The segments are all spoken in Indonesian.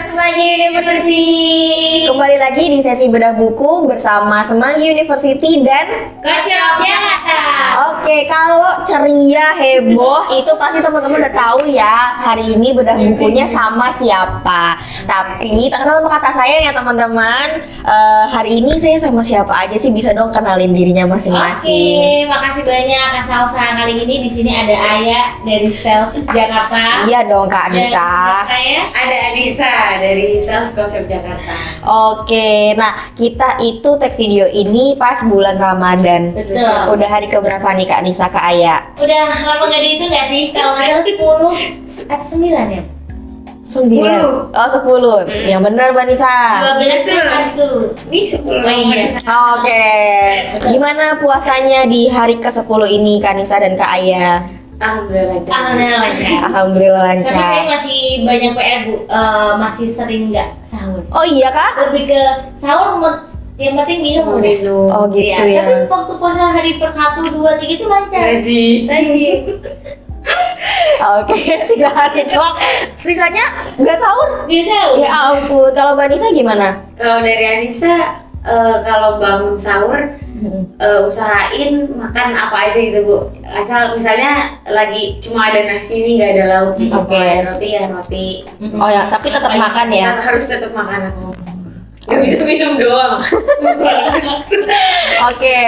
Sobat Semanggi University, kembali lagi di sesi bedah buku bersama Semanggi University dan Coach Jakarta. Oke, kalau ceria heboh itu pasti teman-teman udah tahu ya. Hari ini bedah bukunya sama siapa. Tapi tak kenal sama kata saya ya teman-teman. Hari ini saya sama siapa aja sih, bisa dong kenalin dirinya masing-masing. Oke, makasih banyak Kak Salsa. Kali ini di sini ada Aya dari Sales Jakarta. Iya dong Kak Anissa. Ada Adisa dari Sales Coach Jakarta. Oke, nah kita itu tag video ini pas bulan Ramadan. Betul. Udah hari keberapa nih Kak Nisa, Kak Aya? Udah lama nggak dihitung nggak sih? Kalau nggak salah 10 atau 9 ya? 9. Oh 10. Yang benar Mbak Nisa. 12 tuh harus tuh. Ini 10. Oh iya. Oke. Gimana puasanya di hari ke-10 ini Kak Nisa dan Kak Aya? Alhamdulillah lancar. Alhamdulillah lancar. Alhamdulillah Tapi saya lancar. masih banyak PR Bu. Masih sering nggak sahur. Oh iya Kak? Lebih ke sahur, yang penting minum udah. Oh gitu Iya, ya. tapi waktu puasa hari per 1, 2, 3 itu lancar. Gaji. Oke, 3 hari doang. Sisanya nggak sahur? Bisa. Ya ampun. Kalau Mbak Nisa gimana? Kalau dari Anissa, kalau bangun sahur usahain makan apa aja gitu Bu. Asal misalnya lagi cuma ada nasi ini nggak ada lauk gitu. Oke. Kalau ada roti ya roti. Oh ya, tapi tetap makan ya. Harus tetap makan aku. Gak bisa minum doang. Oke,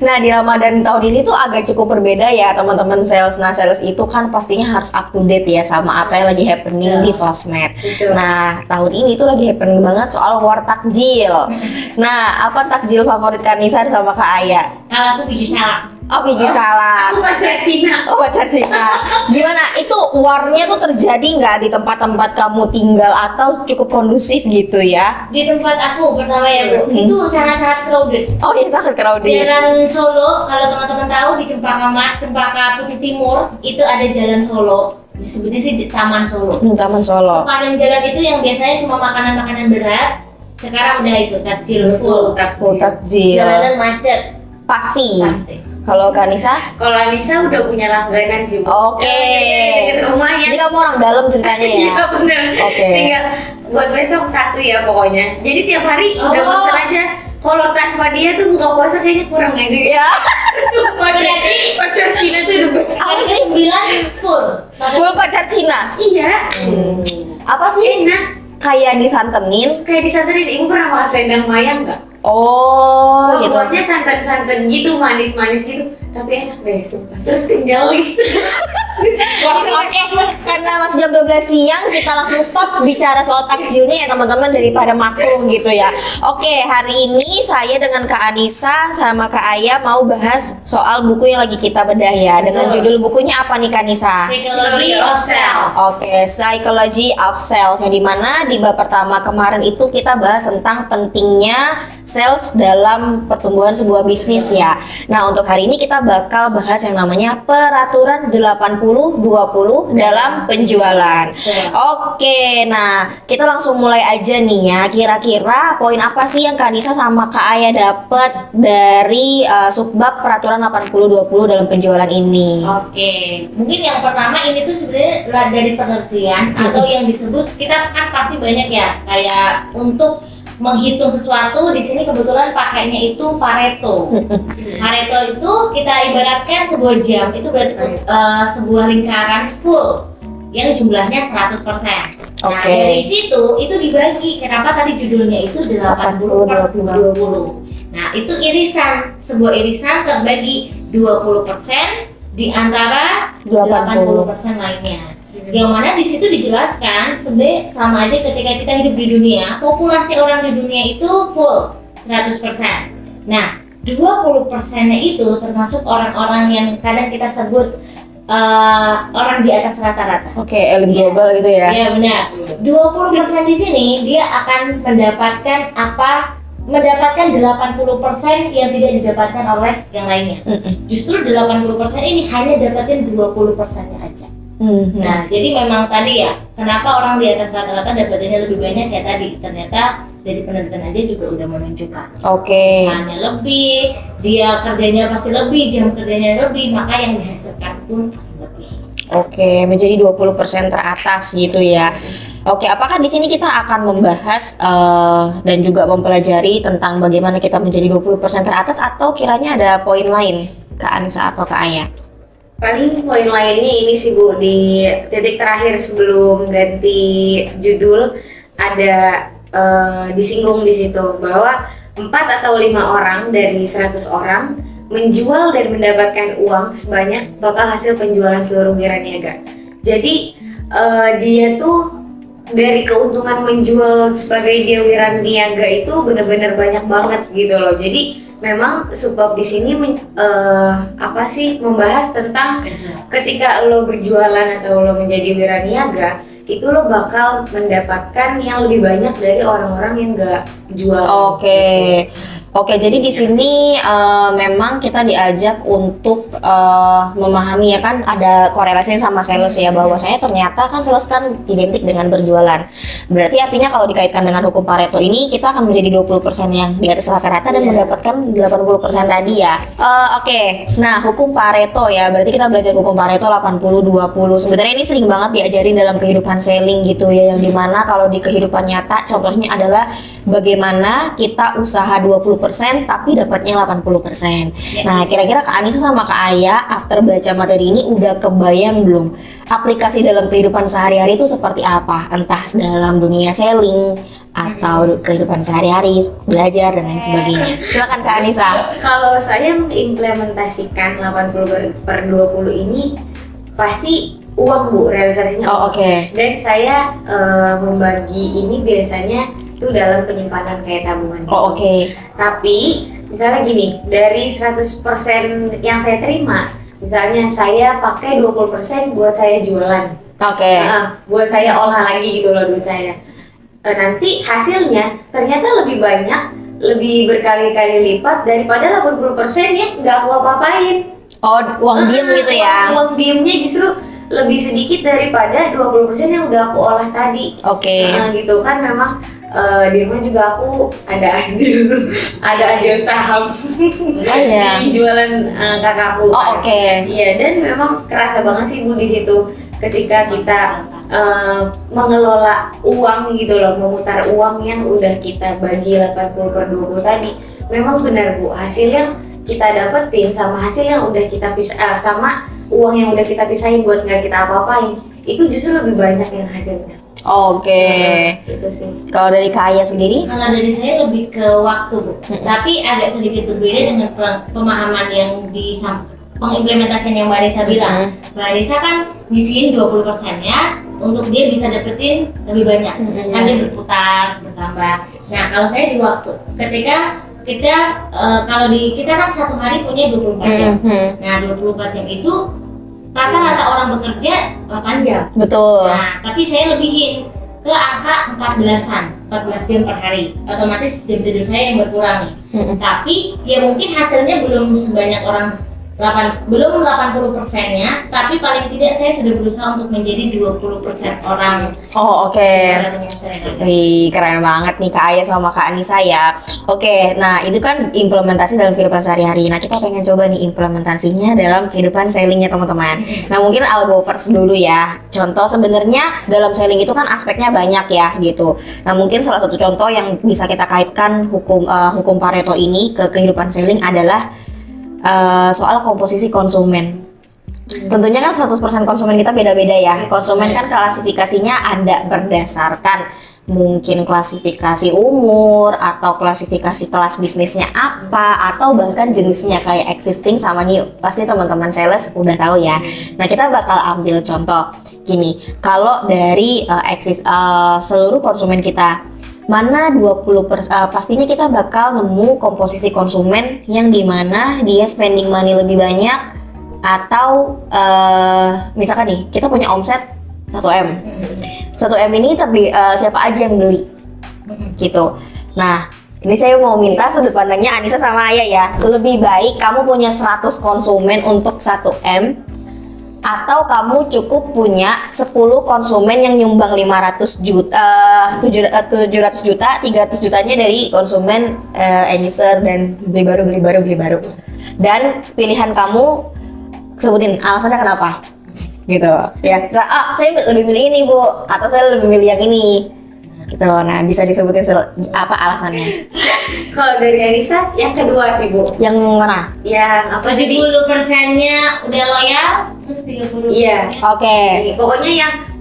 nah di Ramadan tahun ini tuh agak cukup berbeda ya teman-teman sales. Nah sales itu kan pastinya harus up to date ya sama apa yang lagi happening di sosmed. Betul. Nah tahun ini tuh lagi happening banget soal war takjil. Nah apa takjil favorit Kak Nisa sama Kak Aya? Kalau aku biji salak. Oh biji salad. Aku pacar Cina. Oh pacar Cina. Gimana? Itu warnya tuh terjadi nggak di tempat-tempat kamu tinggal atau cukup kondusif gitu ya? Di tempat aku pertama ya Bu, itu sangat-sangat crowded. Oh iya sangat crowded. Jalan Solo, kalau teman-teman tahu di Cempaka Putih Timur itu ada Jalan Solo. Sebenarnya sih di Taman Solo. Taman Solo. Sepanjang jalan itu yang biasanya cuma makanan-makanan berat, sekarang udah itu takjil full. Oh takjil. Jalanan macet Pasti. pasti. Kalau Kak Nisa? Kalau Anissa udah punya langganan sih Bu. Oke. Jadi deket rumahnya. Jadi kamu orang dalam ceritanya ya? Iya bener. Oke. Tinggal buat besok satu ya pokoknya. Jadi tiap hari udah Oh. pesen aja. Kalau tanpa dia tuh buka puasa kayaknya kurang aja. Ya. Berarti Pacar Cina tuh udah Apa hari sih? ke-9 full. Gue pacar Cina. Iya. Apa sih? Enak. Kayak disantenin? Kayak disantenin. Ibu pernah makan selendang mayang nggak? Oh, gitu. Buatnya santan-santan gitu, manis-manis gitu. Tapi enak deh, sumpah. Terus kenyal gitu. Oke, karena masih jam 12 siang, kita langsung stop bicara soal takjilnya ya teman-teman daripada makruh gitu ya. Oke, hari ini saya dengan Kak Anissa sama Kak Aya mau bahas soal buku yang lagi kita bedah ya. Dengan Betul. judul bukunya apa nih Kak Anissa? Psychology of Sales. Oke, Psychology of Sales yang dimana di bab pertama kemarin itu kita bahas tentang pentingnya sales dalam pertumbuhan sebuah bisnis ya. Nah untuk hari ini kita bakal bahas yang namanya peraturan 80-20 dalam penjualan. Oke, nah kita langsung mulai aja nih ya. Kira-kira poin apa sih yang Kak Nisa sama Kak Aya dapat dari subbab peraturan 80-20 dalam penjualan ini? Oke, mungkin yang pertama ini tuh sebenarnya dari pengertian atau yang disebut kita kan pasti banyak ya kayak untuk menghitung sesuatu di sini kebetulan pakainya itu Pareto. Pareto itu kita ibaratkan sebuah jam itu berarti sebuah lingkaran full yang jumlahnya 100%. Nah, Oke. dari situ itu dibagi. Kenapa tadi judulnya itu 80/20? Nah, itu irisan. Sebuah irisan terbagi 20% di antara 80% lainnya. Yang mana di situ dijelaskan sebenarnya sama aja ketika kita hidup di dunia, populasi orang di dunia itu full 100%. Nah, 20%-nya itu termasuk orang-orang yang kadang kita sebut orang di atas rata-rata. Oke, elit global gitu ya? Iya benar. 20% di sini dia akan mendapatkan 80% yang tidak didapatkan oleh yang lainnya. Justru 80% ini hanya dapatin 20%-nya aja. Nah, jadi memang tadi ya, kenapa orang di atas rata-rata dapatinnya lebih banyak ya tadi, ternyata dari penelitian aja juga udah menunjukkan. Oke. Usahanya lebih, dia kerjanya pasti lebih, jam kerjanya lebih, maka yang dihasilkan pun akan lebih. Oke, menjadi 20% teratas gitu ya. Oke, apakah di sini kita akan membahas dan juga mempelajari tentang bagaimana kita menjadi 20% teratas atau kiranya ada poin lain ke Anissa atau ke Aya? Paling poin lainnya ini sih Bu, di titik terakhir sebelum ganti judul ada disinggung di situ bahwa 4 atau 5 orang dari 100 orang menjual dan mendapatkan uang sebanyak total hasil penjualan seluruh wiraniaga. Jadi dia tuh dari keuntungan menjual sebagai dia wiraniaga itu benar-benar banyak banget gitu loh. Jadi memang subbab di sini membahas tentang ketika lo berjualan atau lo menjadi wiraniaga itu lo bakal mendapatkan yang lebih banyak dari orang-orang yang gak jual. Oke, jadi di sini memang kita diajak untuk memahami ya kan ada korelasinya sama sales ya, bahwasanya ternyata kan sales kan identik dengan berjualan. Berarti artinya kalau dikaitkan dengan hukum Pareto ini kita akan menjadi 20% yang di atas rata-rata dan mendapatkan 80% tadi ya. Oke. Nah, hukum Pareto ya, berarti kita belajar hukum Pareto 80-20. Sebenarnya ini sering banget diajarin dalam kehidupan selling gitu ya, yang dimana kalau di kehidupan nyata contohnya adalah bagaimana kita usaha 20% tapi dapatnya 80%. Nah, kira-kira Kak Anissa sama Kak Aya after baca materi ini udah kebayang belum aplikasi dalam kehidupan sehari-hari itu seperti apa? Entah dalam dunia selling atau kehidupan sehari-hari, belajar dan lain sebagainya. Silakan Kak Anissa. Kalau saya mengimplementasikan 80/20 ini pasti uang Bu, realisasinya. Oke. Dan saya membagi ini biasanya itu dalam penyimpanan kayak tabungan gitu. Oke. Tapi misalnya gini, dari 100% yang saya terima, misalnya saya pakai 20% buat saya jualan. Oke. Buat saya olah lagi gitu loh duit saya. Nanti hasilnya ternyata lebih banyak, lebih berkali-kali lipat daripada 80% yang nggak aku apa-apain. Oh, uang diem gitu ya. Uang diemnya justru lebih sedikit daripada 20% yang udah aku olah tadi. Oke. Gitu kan memang di rumah juga aku ada andil saham di jualan kakakku. Oke. Iya, dan memang kerasa banget sih Bu di situ ketika kita mengelola uang gitu loh, memutar uang yang udah kita bagi 80/20 tadi. Memang benar Bu, hasil yang kita dapetin sama hasil yang udah kita sama uang yang udah kita pisahin buat nggak kita apa-apain itu justru lebih banyak yang hasilnya. Oke. Itu sih. Kalau dari Kak Aya sendiri? Kalau dari saya lebih ke waktu Bu, tapi agak sedikit berbeda dengan pemahaman yang pengimplementasian yang Mbak Anissa bilang. Mbak Anissa kan disini 20% ya untuk dia bisa dapetin lebih banyak, kan dia berputar, bertambah. Nah kalau saya di waktu, ketika kita kita kan satu hari punya 24 jam. Nah 24 jam itu rata-rata orang bekerja 8 jam. Betul. Nah tapi saya lebihin ke angka 14 jam per hari. Otomatis jam tidur saya yang berkurang nih. Tapi ya mungkin hasilnya belum sebanyak orang 80%-nya, tapi paling tidak saya sudah berusaha untuk menjadi 20% orang. Wih, keren banget nih Kak Aya sama Kak Anissa ya. Oke, nah itu kan implementasi dalam kehidupan sehari-hari. Nah kita pengen coba nih implementasinya dalam kehidupan sellingnya teman-teman. Nah mungkin I'll go first dulu ya. Contoh sebenarnya dalam selling itu kan aspeknya banyak ya gitu. Nah mungkin salah satu contoh yang bisa kita kaitkan hukum Pareto ini ke kehidupan selling adalah soal komposisi konsumen. Tentunya kan 100% konsumen kita beda-beda ya. Konsumen kan klasifikasinya ada berdasarkan mungkin klasifikasi umur atau klasifikasi kelas bisnisnya apa atau bahkan jenisnya kayak existing sama new. Pasti teman-teman sales udah tahu ya. Nah, kita bakal ambil contoh gini. Kalau dari seluruh konsumen kita mana 20% pastinya kita bakal nemu komposisi konsumen yang dimana dia spending money lebih banyak atau misalkan nih kita punya omset 1M. 1M ini siapa aja yang beli gitu. Nah ini saya mau minta sudut pandangnya Anissa sama Aya ya. Lebih baik kamu punya 100 konsumen untuk 1M atau kamu cukup punya 10 konsumen yang nyumbang 700 juta, 300 jutanya dari konsumen end user dan beli baru. Dan pilihan kamu, sebutin alasannya kenapa? gitu ya. Saya lebih milih ini Bu, atau saya lebih milih yang ini gitu. Nah, bisa disebutin apa alasannya? Kalau dari Anissa yang kedua sih Bu. Yang mana? Yang apa tadi? 70%-nya udah loyal, terus 30%. Iya. Oke.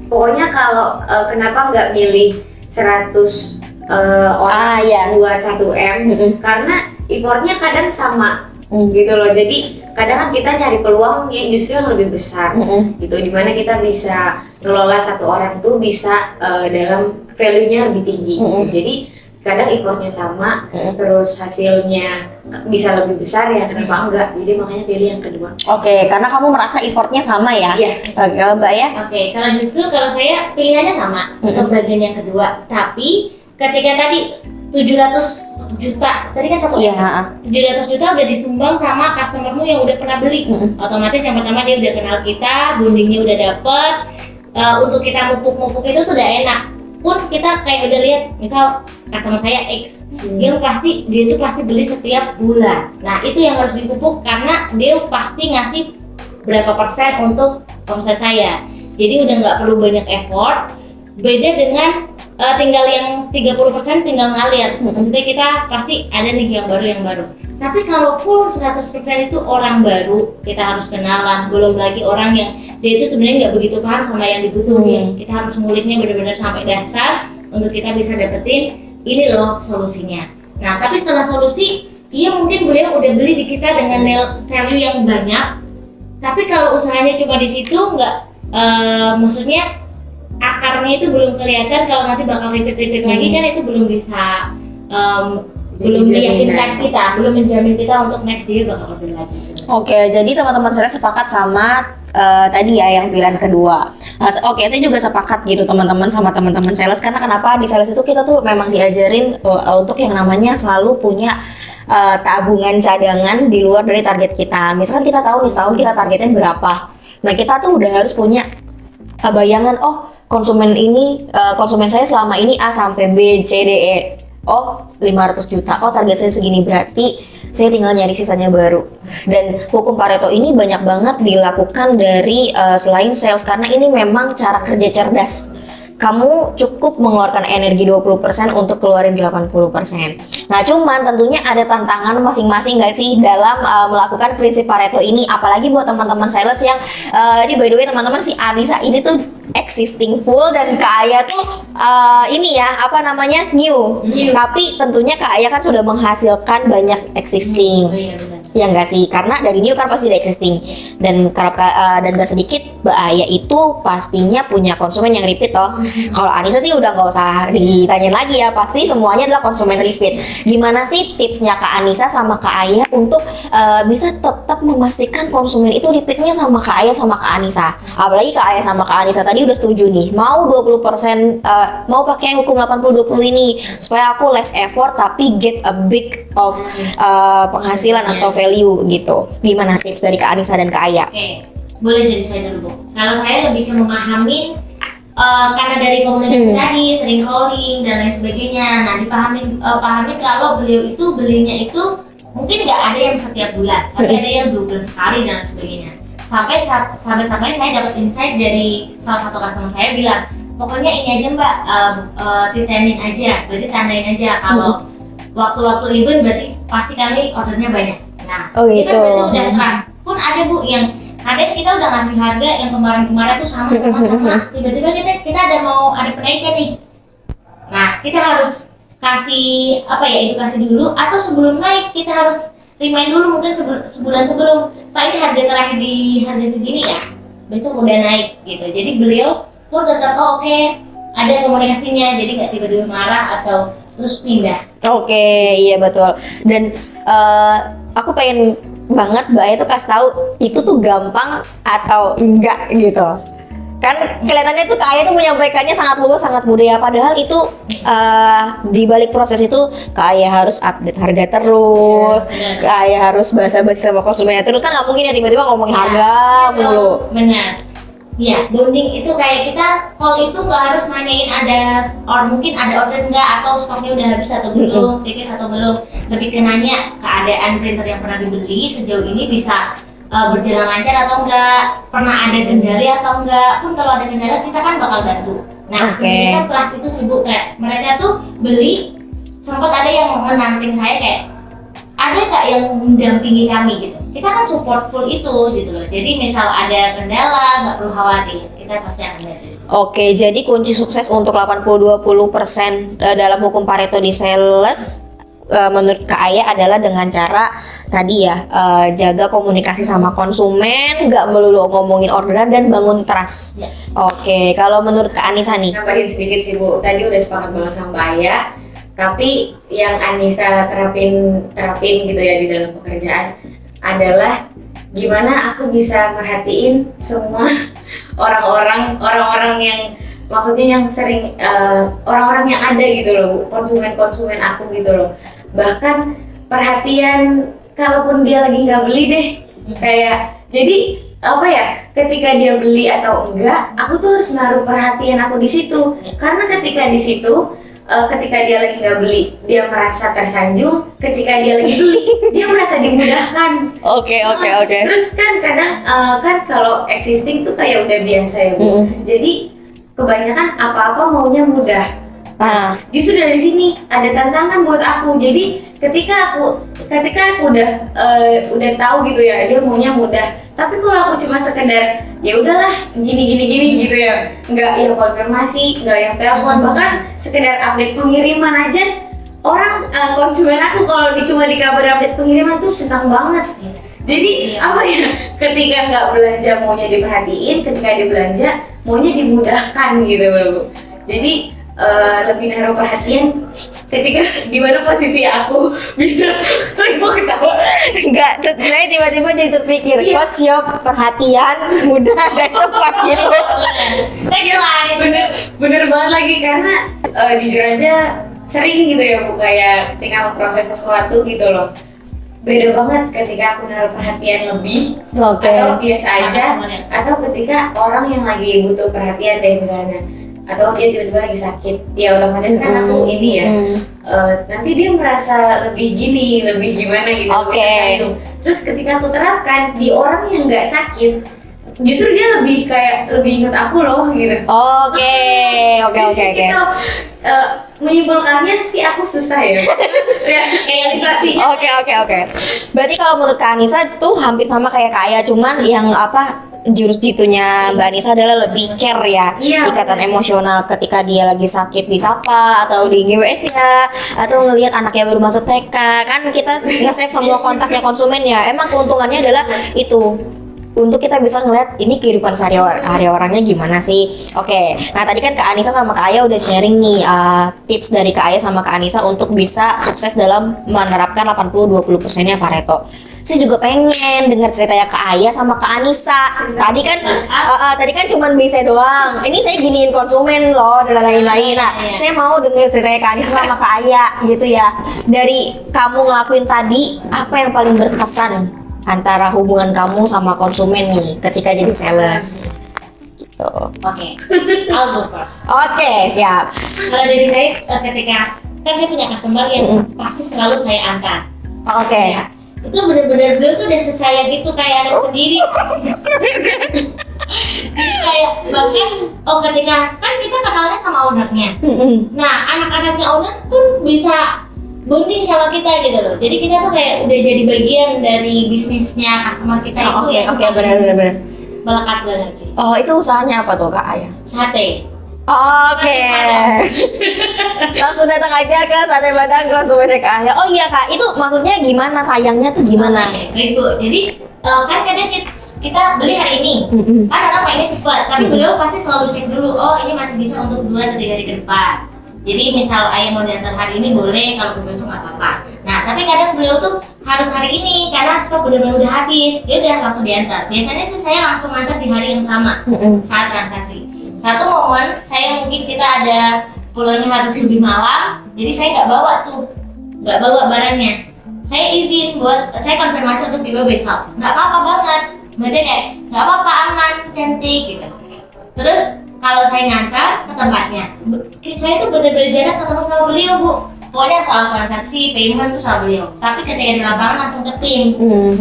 Pokoknya kalau kenapa nggak milih 100 orang Iya. buat 1M, karena effortnya kadang sama gitu loh. Jadi kadang kan kita nyari peluang yang justru yang lebih besar gitu, dimana kita bisa ngelola satu orang tuh bisa dalam value-nya lebih tinggi gitu. Jadi kadang effortnya sama, terus hasilnya bisa lebih besar ya, kenapa enggak? Jadi makanya pilih yang kedua. Oke, karena kamu merasa effortnya sama ya? Iya. Oke, kalau Mbak ya? Oke, kalau saya pilihannya sama untuk bagian yang kedua. Tapi ketika tadi 700 juta, tadi kan satu Iya. 700 juta udah disumbang sama customermu yang udah pernah beli. Otomatis yang pertama dia udah kenal kita, bondingnya udah dapet. Untuk kita mupuk-mupuk itu tuh udah enak. Pun kita kayak udah lihat, misal customer saya X, dia tuh pasti beli setiap bulan. Nah itu yang harus dipupuk karena dia pasti ngasih berapa persen untuk omset saya. Jadi udah nggak perlu banyak effort. Beda dengan tinggal yang 30% tinggal ngalir. Maksudnya kita pasti ada nih yang baru. Tapi kalau full 100% itu orang baru, kita harus kenalan. Belum lagi orang yang dia itu sebenarnya nggak begitu paham sama yang dibutuhin. Kita harus nguliknya benar-benar sampai dasar untuk kita bisa dapetin ini loh solusinya. Nah, tapi setelah solusi, iya mungkin beliau udah beli di kita dengan value yang banyak. Tapi kalau usahanya cuma di situ maksudnya akarnya itu belum kelihatan, kalau nanti bakal repeat lagi kan itu belum bisa belum meyakinkan kita, belum menjamin kita untuk next year bakal repeat lagi. Oke, jadi teman-teman saya sepakat sama tadi ya yang pilihan kedua. Oke, saya juga sepakat gitu teman-teman sama teman-teman sales, karena kenapa di sales itu kita tuh memang diajarin untuk yang namanya selalu punya tabungan cadangan di luar dari target kita. Misalkan kita tahu nih setahun kita targetnya berapa. Nah, kita tuh udah harus punya bayangan, konsumen saya selama ini A sampai B, C, D, E. 500 juta. Target saya segini, berarti saya tinggal nyari sisanya baru. Dan hukum Pareto ini banyak banget dilakukan dari selain sales, karena ini memang cara kerja cerdas. Kamu cukup mengeluarkan energi 20% untuk keluarin 80%. Nah, cuman tentunya ada tantangan masing-masing nggak sih dalam melakukan prinsip Pareto ini, apalagi buat teman-teman sales yang ini by the way teman-teman, si Anissa ini tuh existing full dan Kak Aya tuh new. Tapi tentunya Kak Aya kan sudah menghasilkan banyak existing. Ya enggak sih, karena dari new kan pasti ada existing, dan gak sedikit Mbak Aya itu pastinya punya konsumen yang repeat toh. Kalau Anissa sih udah nggak usah ditanyain lagi ya, pasti semuanya adalah konsumen repeat. Gimana sih tipsnya Kak Anissa sama Kak Aya untuk bisa tetap memastikan konsumen itu repeatnya sama Kak Aya sama Kak Anissa? Apalagi Kak Aya sama Kak Anissa tadi udah setuju nih, mau 20% mau pakai hukum 80-20 ini supaya aku less effort tapi get a big of penghasilan atau value gitu. Gimana tips dari Kak Anissa dan Kak Aya? Oke, boleh dari saya dulu Bu. Kalau saya lebih ke memahamin karena dari komunikasi tadi sering calling dan lain sebagainya. Nah, pahamin kalau beliau itu belinya itu mungkin nggak ada yang setiap bulan, tapi ada yang 2 bulan sekali dan lain sebagainya. Sampai saya dapat insight dari salah satu customer saya bilang, pokoknya ini aja Mbak, titenin aja, berarti tandain aja kalau waktu-waktu event berarti pasti kami ordernya banyak. Nah, itu kan berarti udah trust. Pun ada Bu yang kadang kita udah ngasih harga yang kemarin tuh sama, tiba-tiba kita ada penaikan nih. Nah, kita harus kasih edukasi dulu, atau sebelum naik kita harus remind dulu mungkin sebulan sebelum, Pak ini harga terakhir di harga segini ya, besok udah naik gitu. Jadi beliau pun tetap oke, ada komunikasinya, jadi nggak tiba-tiba marah atau terus pindah. Oke, iya betul. Dan aku pengen banget Mbak Aya tuh kasih tahu itu tuh gampang atau enggak gitu. Kan kelihatannya tuh Kak Aya tuh menyampaikannya sangat lugas, sangat mudah ya. Padahal itu di balik proses itu Kak Aya harus update harga terus, Kak Aya harus basa-basi sama konsumennya terus, kan nggak mungkin ya tiba-tiba ngomongin harga mulu. Benar. Iya, bonding itu kayak kita call itu nggak harus nanyain mungkin ada order nggak, atau stoknya udah habis atau belum, tipis atau belum. Lebih ke nanya keadaan printer yang pernah dibeli sejauh ini bisa berjalan lancar atau enggak, pernah ada kendala atau enggak. Pun kalau ada kendala kita kan bakal bantu. Nah, Oke. ini kan kelas itu sibuk kayak mereka tuh beli, sempat ada yang menanting saya kayak ada nggak yang mendampingi kami gitu. Kita kan support full itu gitu loh. Jadi misal ada kendala nggak perlu khawatir, kita pasti akan bantu. Oke, jadi kunci sukses untuk 80-20% dalam hukum Pareto di sales menurut Kak Aya adalah dengan cara tadi ya, jaga komunikasi sama konsumen, nggak melulu ngomongin orderan dan bangun trust. Ya. Oke, kalau menurut Kak Anissa nih? Nambahin sedikit sih Bu, tadi udah sepakat banget sama Mbak Aya. Tapi yang Anissa terapin gitu ya di dalam pekerjaan adalah gimana aku bisa merhatiin semua orang-orang yang maksudnya yang sering orang-orang yang ada gitu loh Bu, konsumen aku gitu loh. Bahkan perhatian kalaupun dia lagi nggak beli deh, kayak jadi apa ya, ketika dia beli atau enggak, aku tuh harus naruh perhatian aku di situ. Karena ketika di situ, ketika dia lagi nggak beli, dia merasa tersanjung. Ketika dia lagi beli, dia merasa dimudahkan. Oke. Terus kan kadang kan kalau existing tuh kayak udah biasa ya Bu. Jadi kebanyakan apa-apa maunya mudah. Ah, Justru dari sini ada tantangan buat aku. Jadi ketika aku udah tahu gitu ya, dia maunya mudah. Tapi kalau aku cuma sekedar ya udahlah gini gitu ya, nggak yang konfirmasi, nggak yang telepon, bahkan sekedar update pengiriman aja, orang konsumen aku kalau cuma dikabar update pengiriman tuh senang banget. Jadi apa ya, ketika nggak belanja maunya diperhatiin, ketika dia belanja maunya dimudahkan gitu loh Bu. Jadi lebih naruh perhatian ketika di mana posisi aku bisa mau ketawa. enggak, saya tiba-tiba jadi terpikir, Iya. coach Yop, perhatian, mudah dan cepat gitu. Tagline. Bener banget lagi, karena jujur aja sering gitu ya Bu, kayak ketika memproses sesuatu gitu loh, beda banget ketika aku naruh perhatian lebih Oke. atau biasa aja, Sama-sama. atau ketika orang yang lagi butuh perhatian deh misalnya, atau dia tiba-tiba lagi sakit, ya otomatis kan aku ini ya, nanti dia merasa lebih gini, lebih gimana gitu. Oke. lebih tersinggung. Terus ketika aku terapkan di orang yang nggak sakit, justru dia lebih inget aku loh gitu. Oke. Itu menyimpulkannya sih aku susah ya realisasinya. Oke. Berarti kalau menurut Kak Anissa tuh hampir sama kayak Kak Aya, cuman yang apa, jurus jitunya Mbak Anissa adalah lebih care ya, Iya. ikatan emosional ketika dia lagi sakit disapa atau di GWS ya, atau ngelihat anaknya baru masuk TK, kan kita nge-save semua kontaknya konsumen ya. Emang keuntungannya adalah itu, untuk kita bisa ngeliat ini kehidupan sehari-hari orangnya gimana sih. Oke, nah tadi kan Kak Anissa sama Kak Aya udah sharing nih tips dari Kak Aya sama Kak Anissa untuk bisa sukses dalam menerapkan 80-20%-nya Pareto. Saya juga pengen dengar ceritanya Kak Aya sama Kak Anissa. Tadi kan cuman bisa doang. Ini saya giniin konsumen loh dan lain-lain. Nah, Iya. saya mau dengar ceritanya Kak Anissa sama Kak Aya gitu ya. Dari kamu ngelakuin tadi, apa yang paling berkesan antara hubungan kamu sama konsumen nih ketika jadi sales gitu. Oke, I'll go first. Oke, siap. Kalau dari saya ketika kan saya punya customer yang pasti selalu saya angkat. Oke. Ya, itu benar-benar beliau tuh udah saya gitu kayak anak sendiri. Jadi kayak bahkan ketika kan kita kenalnya sama ownernya. Nah anak-anaknya owner pun bisa bonding sama kita gitu loh. Jadi kita tuh kayak udah jadi bagian dari bisnisnya customer kita itu ya. Oke, benar. Melekat banget sih. Oh, itu usahanya apa tuh Kak Aya? Sate. Oke. Langsung datang aja ke Sate Padang konsumennya Kak Aya. Oh iya Kak, itu maksudnya gimana? Sayangnya tuh gimana? Oke, very good. Jadi kan kadang kita beli hari ini, kan orang pengennya cepat, tapi beliau pasti selalu cek dulu. Oh ini masih bisa untuk 2 atau 3 hari ke depan. Jadi misal ayah mau diantar hari ini boleh, kalau besok nggak apa-apa. Nah tapi kadang beliau tuh harus hari ini karena stok benar-benar udah habis, dia udah langsung diantar. Biasanya sih saya langsung antar di hari yang sama saat transaksi. Satu momen saya mungkin kita ada pulangnya harus lebih malam, jadi saya nggak bawa barangnya. Saya izin buat saya konfirmasi untuk dibawa besok. Nggak apa-apa banget, berarti kayak nggak apa-apa, aman, cantik gitu. Terus kalau saya ngantar ke tempatnya, saya tuh bener-bener jarang ketemu sama beliau Bu. pokoknya soal transaksi, payment tuh soal beliau. Tapi ketika di lapangan langsung ke tim.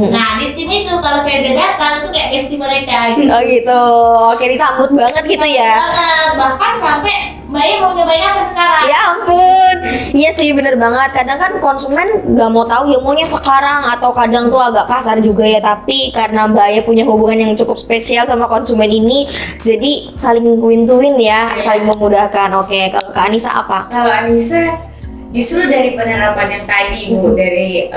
Nah di tim itu kalau saya udah datang itu kayak bestie mereka gitu. Oh gitu, oke disambut banget gitu ya. Bahkan sampai Mbak Ia mau nyobain apa sekarang? Ya ampun, iya sih bener banget. Kadang kan konsumen nggak mau tahu ya maunya sekarang, atau kadang tuh agak kasar juga ya. Tapi karena Mbak Aya punya hubungan yang cukup spesial sama konsumen ini, jadi saling win to win ya, saling memudahkan. Oke, kalau Kak Anissa apa? Kalau Anissa justru dari penerapan yang tadi Bu, dari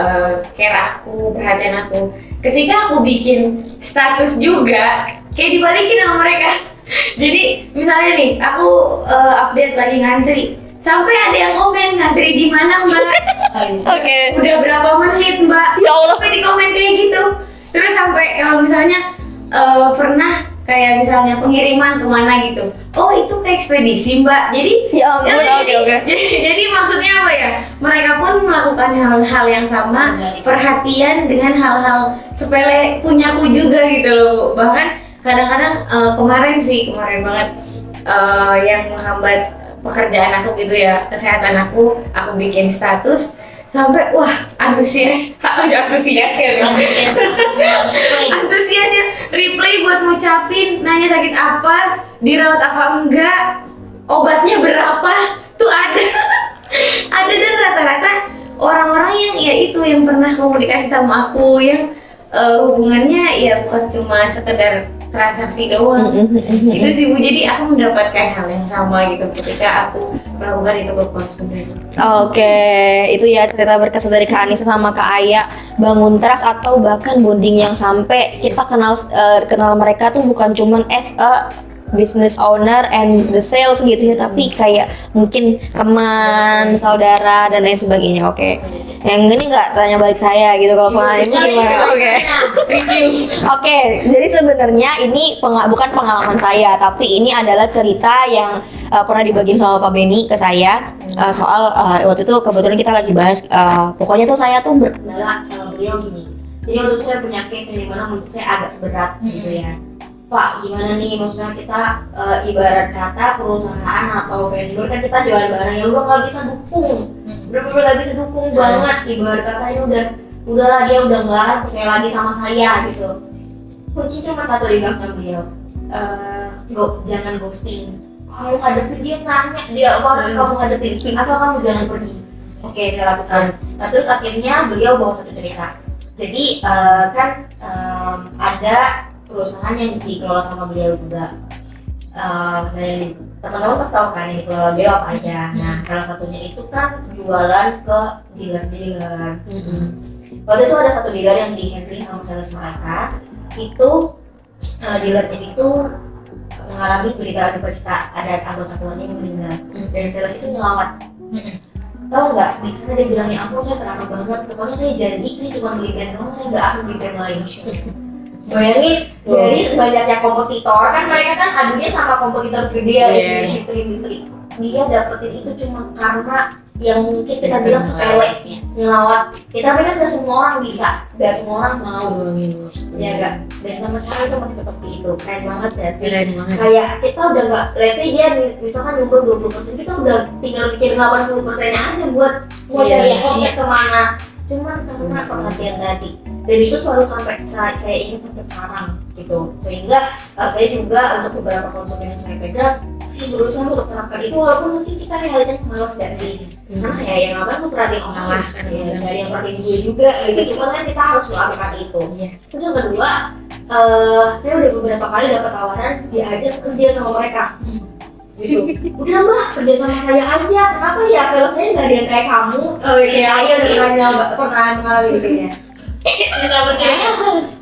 care aku, perhatian aku. Ketika aku bikin status juga, kayak dibalikin sama mereka. Jadi misalnya nih, aku update lagi ngantri, sampai ada yang komen ngantri di mana Mbak? Oke. Udah berapa menit Mbak? Ya Allah. Sampai di komen kayak gitu. Terus sampai kalau misalnya pernah kayak misalnya pengiriman kemana gitu, oh itu ke ekspedisi Mbak. Jadi Ya ampun, oke. jadi maksudnya apa ya? Mereka pun melakukan hal-hal yang sama, perhatian dengan hal-hal sepele punyaku juga gitu loh. Bahkan kadang-kadang kemarin banget yang menghambat pekerjaan aku gitu ya, kesehatan aku bikin status sampai wah antusias ya reply buat ngucapin, nanya sakit apa, dirawat apa enggak, obatnya berapa tuh ada. Ada, dan rata-rata orang-orang yang ya itu yang pernah komunikasi sama aku, yang hubungannya ya bukan cuma sekedar transaksi doang. Itu sih Bu, jadi aku mendapatkan hal yang sama gitu ketika aku melakukan itu ke konsumen. Oke, itu ya cerita berkesan dari Kak Anissa sama Kak Aya, bangun trust atau bahkan bonding yang sampai kita kenal mereka tuh bukan cuman as a business owner and the sales gitu ya, tapi kayak mungkin teman, saudara dan lain sebagainya. Oke. Yang ini nggak tanya balik saya gitu, kalau pengalaman ini gimana? Oke. Oke, jadi sebenarnya ini bukan pengalaman saya, tapi ini adalah cerita yang pernah dibagiin sama Pak Benny ke saya soal waktu itu kebetulan kita lagi bahas pokoknya tuh saya tuh berkendala sama beliau gini. Jadi waktu itu saya punya case yang dimana menurut saya agak berat gitu ya. Pak, gimana nih, maksudnya kita ibarat kata perusahaan atau vendor kan kita jual barang yang udah nggak bisa dukung, bener-bener nggak bisa dukung banget. Ibarat kata ini udahlah dia udah nggak percaya lagi sama saya gitu. Kunci cuma satu dibilang sama beliau, jangan ghosting. Kamu hadapin dia, nanya dia apa kamu hadapin, asal kamu jangan pergi. Oke, saya lakukan. Nah terus akhirnya beliau bawa satu cerita. Jadi kan ada perusahaan yang dikelola sama beliau juga. Dan teman-teman pasti tahu kan yang dikelola beliau apa aja. Nah, salah satunya itu kan jualan ke dealer-dealer. Waktu itu ada satu dealer yang di-handling sama sales mereka. Itu dealernya itu mengalami berita duka cita, ada anggota keluarganya yang meninggal. Dan sales itu nyelawat. Tahu nggak? Di sana dia bilang, ya ampun saya terharu banget. Pokoknya saya janji saya cuma beli brand kamu, saya nggak akan beli brand lain. Bayangin dari banyaknya kompetitor, kan mereka kan adunya sama kompetitor gede ya, industri. Dia dapetin itu cuma karena yang mungkin kita bilang sepele, nyelawat. Tapi kan gak semua orang bisa, gak semua orang mau. Ya gak? Dan sama sekali itu masih seperti itu. Keren banget ya sih. Kayak kita udah gak, let's say dia misalkan nyumbang 20%, kita udah tinggal bikin 80%-nya aja buat cari omset kemana. Cuman karena perhatian tadi, dan itu selalu sampai saya ingat sampai sekarang gitu. Sehingga saya juga untuk beberapa konsumen yang saya pegang, saya berusaha untuk terapkan itu, walaupun mungkin kita realitanya malas gak sih. Karena ya yang abang tuh perhatiin orang lah, dari yang perhatiin gue juga gitu. Cuma kan kita harus melakukan itu. Terus yang kedua, saya udah beberapa kali dapat tawaran diajak kerja sama mereka. Gitu. Udah Mbak, kerja sama saya aja. Kenapa ya salesnya nggak ada yang kayak kamu? Kayak Aya udah pernah mengalami gitu ya.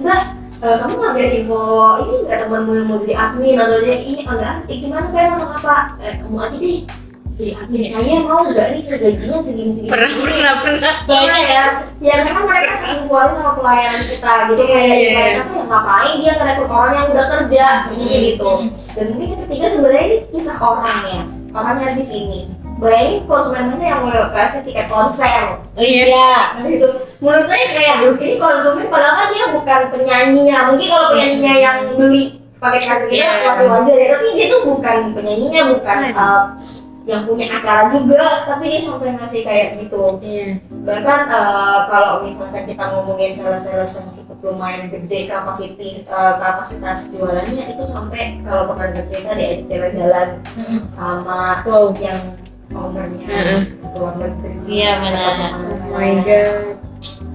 Mbak, kamu ngambil info ini nggak temanmu yang mau jadi admin atau jadi ini enggak? Gimana kayak masuk apa? Kamu aja deh. Jadi admin saya mau nggak nih gajinya segini-segini? Pernah ya. Ya karena mereka sering kuali sama pelayanan kita gitu, kayak mereka tuh yang ngapain dia ngerekrut orang yang udah kerja gitu. Dan mungkin yang ketiga sebenarnya ini kisah orangnya di sini. Bayangin konsumen mana yang mau kasih tiket konser. Iya. Gitu. Menurut saya kayak ini konsumen padahal kan dia bukan penyanyinya. Mungkin kalau penyanyinya yang beli pakai kasih kita masih wajar ya, tapi dia tuh bukan penyanyinya, bukan yang punya acara juga, tapi dia sampai ngasih kayak gitu. Iya. Bahkan kalau misalkan kita ngomongin sales-sales yang cukup lumayan gede kapasitas jualannya itu sampai kalau pernah cerita diajak jalan-jalan sama yang ownernya luar negeri. Iya, benar. Oh my god.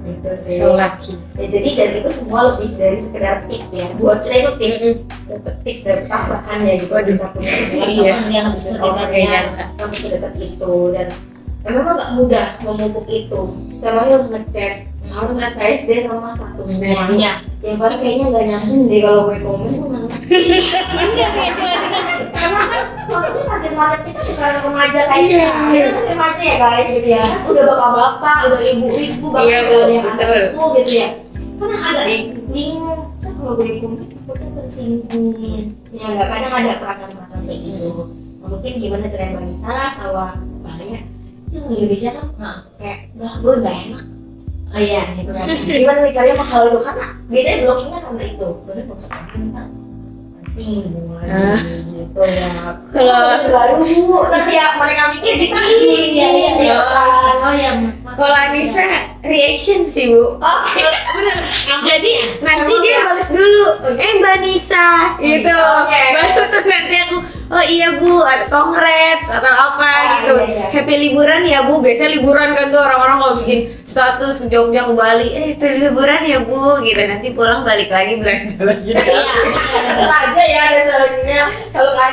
Gitu sih. So lucky. Ya, jadi dan itu semua lebih dari sekedar tip ya. Buat kita itu tip, dapet tip dari tambahan ya gitu. Waduh. Bisa punya Iya. Yang seseorangnya sampai sedekat itu dan memang nggak mudah memupuk itu. Sama harus ngecek, harus SKSD sama statusnya. Iya. Yang paling kayaknya nggak nyambung deh kalau gue komen karena kan maksudnya target kita bukan remaja kayak kita masih remaja ya guys gitu ya, udah bapak-bapak, udah ibu-ibu, bahkan Iya, udah yang betul. anakku gitu ya, karena agak bingung kan kalau gue komen takutnya tersinggung ya, nggak, kadang ada perasaan-perasaan kayak gitu. Mungkin gimana cara Mbak Nisa sama Mbak Lia itu di Indonesia kan kayak gue nggak enak. Oh iya. Gitu kan. Gimana nih caranya hal itu, karena biasanya blokingnya karena itu bener nggak usah kan singgung lagi gitu ya. Kalau Baru tapi ya mereka mikir kita ini ya kan. Oh ya. kalau Anissa reaction sih bu. Oke. Bener. Jadi nanti dia balas dulu. Mbak Nisa gitu. Oke. Baru tuh nanti aku oh iya bu, congrats atau apa gitu. iya. Happy liburan ya bu. Biasanya liburan kan tuh orang-orang kalau bikin status ke Jogja ke Bali. Happy liburan ya bu. Gitu nanti pulang balik lagi belanja lagi. Tentu aja ya ada selanjutnya kalau kan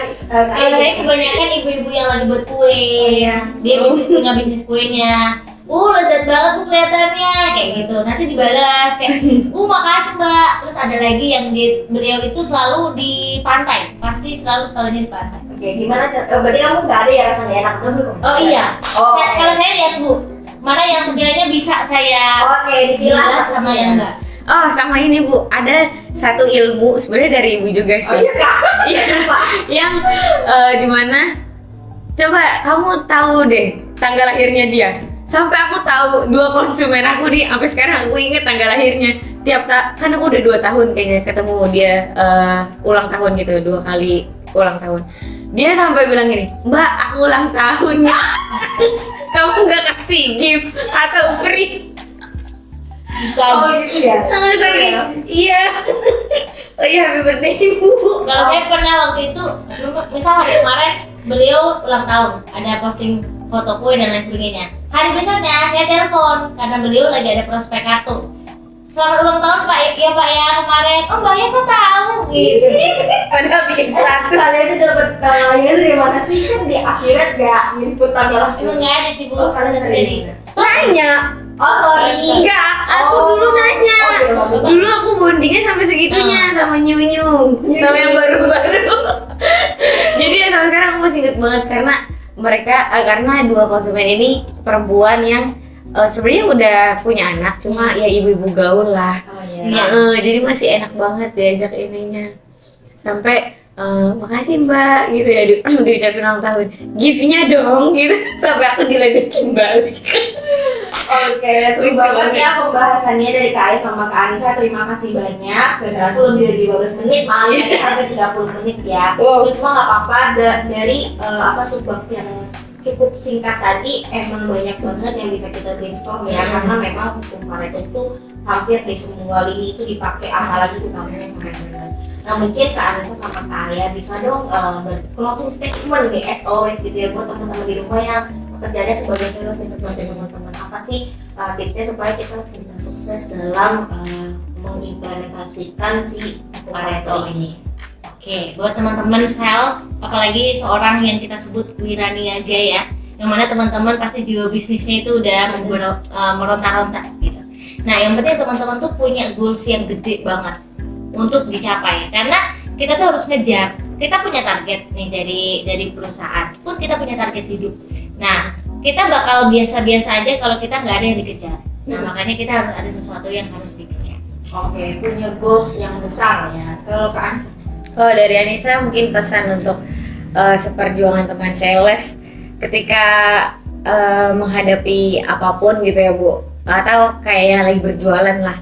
Kayaknya kebanyakan ibu-ibu yang lagi berkue. Iya. Dia punya bisnis kuenya. Lezat banget tuh kelihatannya kayak gitu. Nanti dibalas kayak, makasih mbak. Terus ada lagi yang beliau itu selalu di pantai, pasti selalunya di pantai. Oke, gimana berarti kamu nggak ada ya rasa nggak enak dulu? Oh iya. Oh, Kalau saya lihat bu, mana yang sekiranya bisa saya Oke, dipilah bilas sama yang enggak. Oh sama ini bu, ada satu ilmu sebenarnya dari ibu juga Oh sih. iya kak. Iya, yang dimana coba kamu tahu deh tanggal lahirnya dia. Sampai aku tahu dua konsumen aku nih, sampai sekarang aku inget tanggal lahirnya. Kan aku udah 2 tahun kayaknya ketemu dia ulang tahun gitu, 2 kali ulang tahun. Dia sampai bilang gini, Mbak aku ulang tahun ya. Kamu nggak kasih gift atau free? Oh gitu ya. Iya. Oh iya, happy birthday ibu. Kalau saya pernah waktu itu, misal hari kemarin beliau ulang tahun, ada posting foto kue dan lain sebagainya. Hari besoknya saya telepon karena beliau lagi ada prospek kartu. Selamat ulang tahun Pak, ya Pak ya kemarin. Oh Mbak ya kok tahu gitu. Padahal bikin status. Kalian itu dapat tanggalnya dari mana sih? Kan di akhirat gak input tanggal. Emang nggak ada sih bu. Oh, kalian Bisa sering. jadi. Nanya. Oh sorry. Enggak, aku Oh. dulu nanya. Oh, iya, bagus. Dulu aku bondingnya sampai segitunya sama Nyunyu, sama yang baru-baru. Jadi ya sampai sekarang aku masih inget banget karena mereka karena 2 konsumen ini perempuan yang sebenarnya udah punya anak, cuma ya ibu-ibu gaul lah. Oh iya. Iya. Jadi masih enak banget diajak ininya. Sampai makasih mbak gitu ya diucapin ulang tahun, giftnya dong gitu sampai aku diledekin balik. Oke, seru Lucu banget banget. ya pembahasannya dari Kak Ais sama Kak Anissa. Terima kasih banyak. Gak terasa lebih dari 15 menit, malah ini hampir 30 menit ya. Wow. Itu mah nggak apa-apa. Dari subbab yang cukup singkat tadi, emang banyak banget yang bisa kita brainstorm ya. Karena memang hukum Pareto itu hampir di semua lini itu dipakai, apalagi utamanya sampai 19. Nah mungkin Kak Anissa sama Kak Aya bisa dong closing statement nih as always gitu ya buat teman-teman di rumah yang pekerjaannya sebagai sales nih, sebagai teman-teman, apa sih tipsnya supaya kita bisa sukses dalam mengimplementasikan si Pareto ini. Oke, buat teman-teman sales, apalagi seorang yang kita sebut wiraniaga ya, yang mana teman-teman pasti jiwa bisnisnya itu udah meronta-ronta gitu. Nah, yang penting teman-teman tuh punya goals yang gede banget untuk dicapai, karena kita tuh harus ngejar. Kita punya target nih dari perusahaan, pun kita punya target hidup. Nah, kita bakal biasa-biasa aja kalau kita nggak ada yang dikejar. Nah, makanya kita harus ada sesuatu yang harus dikejar. Oke, punya goals yang besar ya. Kalau Kak Anissa? Kalau dari Anissa mungkin pesan untuk seperjuangan teman sales ketika menghadapi apapun gitu ya Bu, atau kayak yang lagi berjualan lah,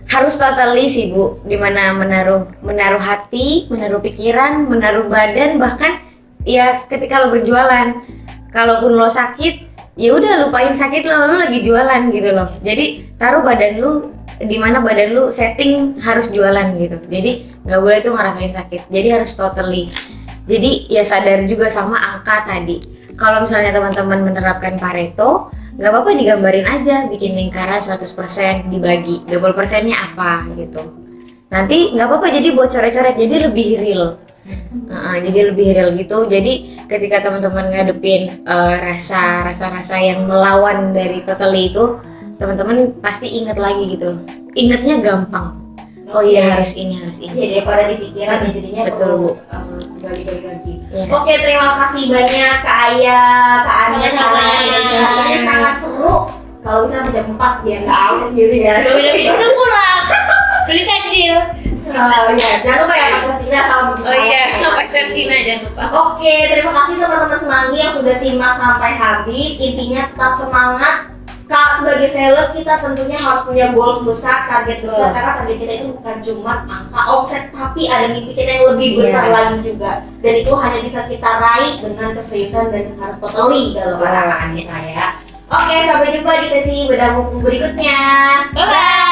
harus totally sih Bu, dimana menaruh hati, menaruh pikiran, menaruh badan, bahkan ya ketika lo berjualan, kalaupun lo sakit, ya udah lupain sakit lo lagi jualan gitu loh. Jadi taruh badan lu di mana badan lu setting harus jualan gitu. Jadi nggak boleh tuh ngerasain sakit. Jadi harus totally. Jadi ya sadar juga sama angka tadi. Kalau misalnya teman-teman menerapkan Pareto, nggak apa-apa digambarin aja, bikin lingkaran 100% dibagi, 20%-nya apa gitu. Nanti nggak apa-apa jadi buat coret-coret, jadi lebih real. Jadi lebih real gitu. Jadi ketika teman-teman ngadepin rasa-rasa yang melawan dari totally itu, teman-teman pasti ingat lagi gitu. Ingatnya gampang. Oh iya harus ini. Ya daripada di pikiran ya jadinya Betul, perlu Bu. gali-gali. Iya. Oke, terima kasih banyak Kak Aya, Kak Anies, Sama-sama. ini sangat seru. Kalau bisa jam 4 biar nggak aus gitu ya. Udah pulang. Beli takjil. Oh iya, jangan lupa ya pakai Cina sama bikin saya. pacar Cina jangan lupa. Oke, terima kasih teman-teman Semanggi yang sudah simak sampai habis. Intinya tetap semangat. Kak, sebagai sales kita tentunya harus punya goals besar, target besar, karena target kita itu bukan cuma angka omset, tapi ada mimpi kita yang lebih besar lagi juga. Dan itu hanya bisa kita raih dengan keseriusan dan harus totally dalam pengalamannya saya. Oke, sampai jumpa di sesi bedah buku berikutnya. Bye-bye.